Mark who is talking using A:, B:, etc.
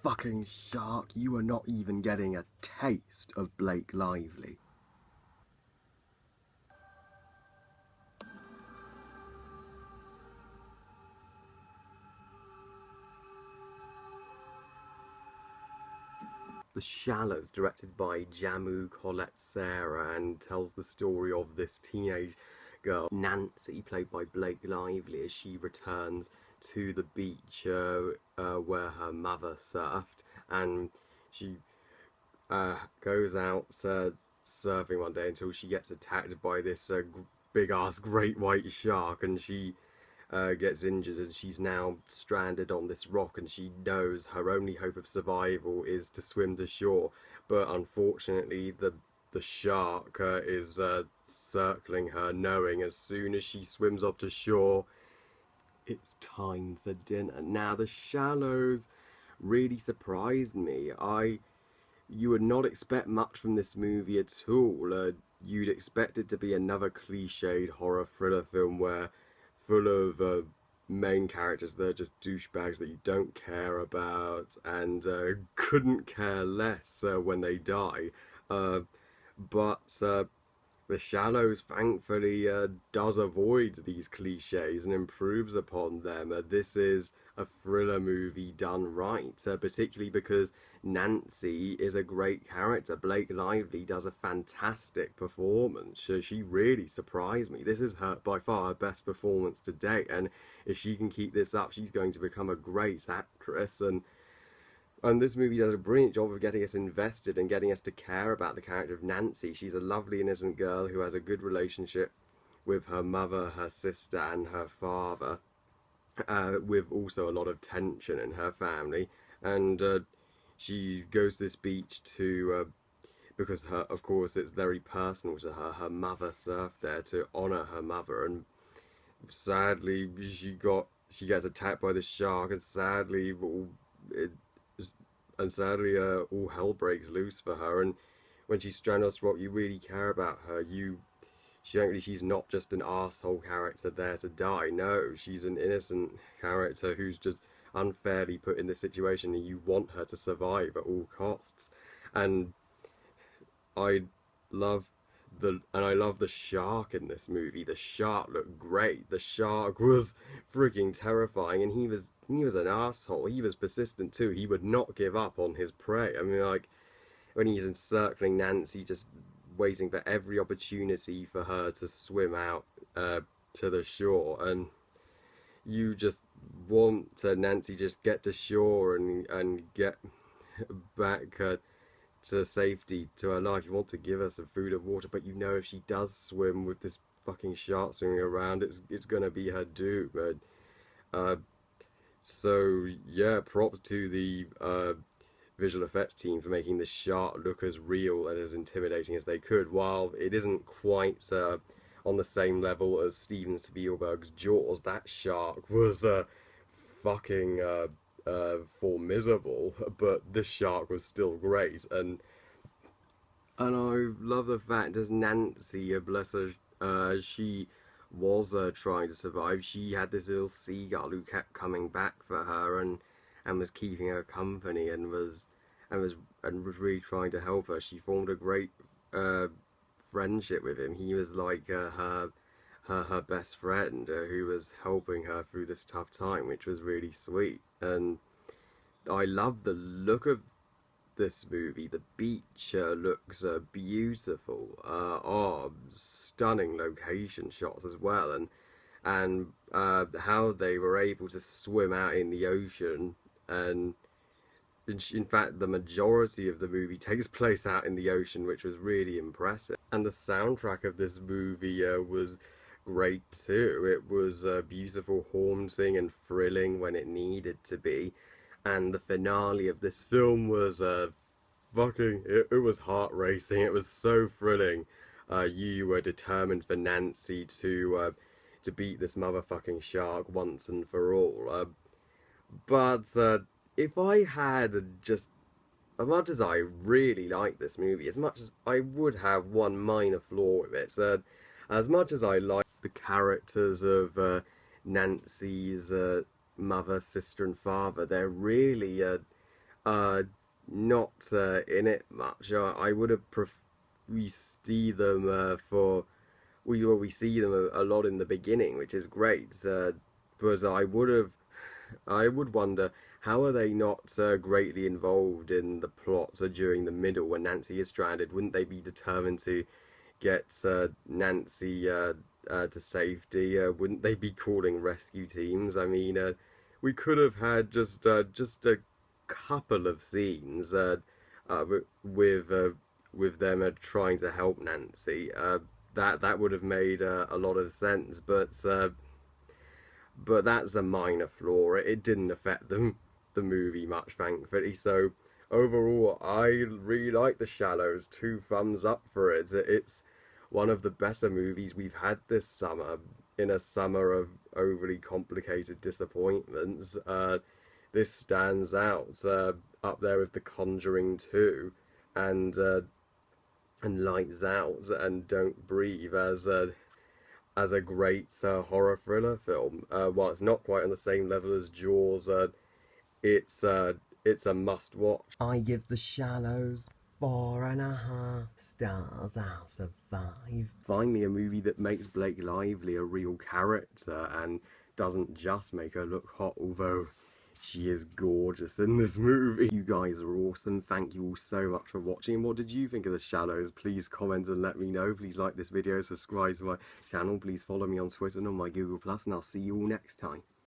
A: fucking shark. You are not even getting a taste of Blake Lively. The Shallows, directed by Jammu Collet-Serra, and tells the story of this teenage girl, Nancy, played by Blake Lively, as she returns to the beach where her mother surfed, and she goes out surfing one day until she gets attacked by this big ass great white shark, and she gets injured, and she's now stranded on this rock, and she knows her only hope of survival is to swim to shore. But unfortunately, the shark is circling her, knowing as soon as she swims up to shore, it's time for dinner. Now, The Shallows really surprised me. You would not expect much from this movie at all. You'd expect it to be another cliched horror thriller film where full of main characters that are just douchebags that you don't care about and couldn't care less when they die. But The Shallows thankfully does avoid these cliches and improves upon them. This is a thriller movie done right, particularly because Nancy is a great character. Blake Lively does a fantastic performance. She really surprised me. This is by far her best performance to date, and if she can keep this up, she's going to become a great actress. And this movie does a brilliant job of getting us invested and getting us to care about the character of Nancy. She's a lovely, innocent girl who has a good relationship with her mother, her sister, and her father, with also a lot of tension in her family. And she goes to this beach to, because of course it's very personal to her. Her mother surfed there to honour her mother, and sadly she gets attacked by the shark, and sadly all hell breaks loose for her. And when she's stranded on this rock, you really care about her. She's not just an asshole character there to die. No, she's an innocent character who's just unfairly put in this situation, and you want her to survive at all costs. And I love the shark in this movie. The shark looked great. The shark was freaking terrifying, and he was an asshole. He was persistent too. He would not give up on his prey. I mean, like, when he's encircling Nancy, just waiting for every opportunity for her to swim out to the shore, and you just want Nancy just get to shore and get back to safety, to her life. You want to give her some food and water, but you know if she does swim with this fucking shark swimming around, it's gonna be her doom. So yeah, props to the visual effects team for making the shark look as real and as intimidating as they could. While it isn't quite on the same level as Steven Spielberg's Jaws, that shark was fucking formidable, but this shark was still great. And I love the fact as Nancy, bless her, she was trying to survive. She had this little seagull who kept coming back for her and was keeping her company, and was really trying to help her. She formed a great friendship with him. He was like her best friend who was helping her through this tough time, which was really sweet. And I love the look of this movie. The beach looks beautiful. Stunning location shots as well, and how they were able to swim out in the ocean. And in fact, the majority of the movie takes place out in the ocean, which was really impressive. And the soundtrack of this movie was great too. It was beautiful, haunting, and thrilling when it needed to be. And the finale of this film was it was heart racing. It was so thrilling. You were determined for Nancy to beat this motherfucking shark once and for all. But if I had just, as much as I really like this movie, as much as I would have one minor flaw with it, as much as I like the characters of Nancy's mother, sister, and father, they're really Uh, not in it much. I would have we see them we see them a lot in the beginning, which is great. But I would wonder, how are they not greatly involved in the plot during the middle when Nancy is stranded? Wouldn't they be determined to get Nancy to safety? Wouldn't they be calling rescue teams? I mean, we could have had just a couple of scenes with with them trying to help Nancy. That would have made a lot of sense, but that's a minor flaw. It didn't affect the movie much, thankfully. So overall, I really like The Shallows. 2 thumbs up for it. It's one of the better movies we've had this summer, in a summer of overly complicated disappointments. This stands out up there with The Conjuring 2 and Lights Out and Don't Breathe as a great horror thriller film. While it's not quite on the same level as Jaws, it's it's a must watch. I give The Shallows 4.5 stars out of 5. Finally, a movie that makes Blake Lively a real character and doesn't just make her look hot, although she is gorgeous in this movie. You guys are awesome. Thank you all so much for watching. What did you think of The Shallows? Please comment and let me know. Please like this video, subscribe to my channel. Please follow me on Twitter and on my Google+, and I'll see you all next time.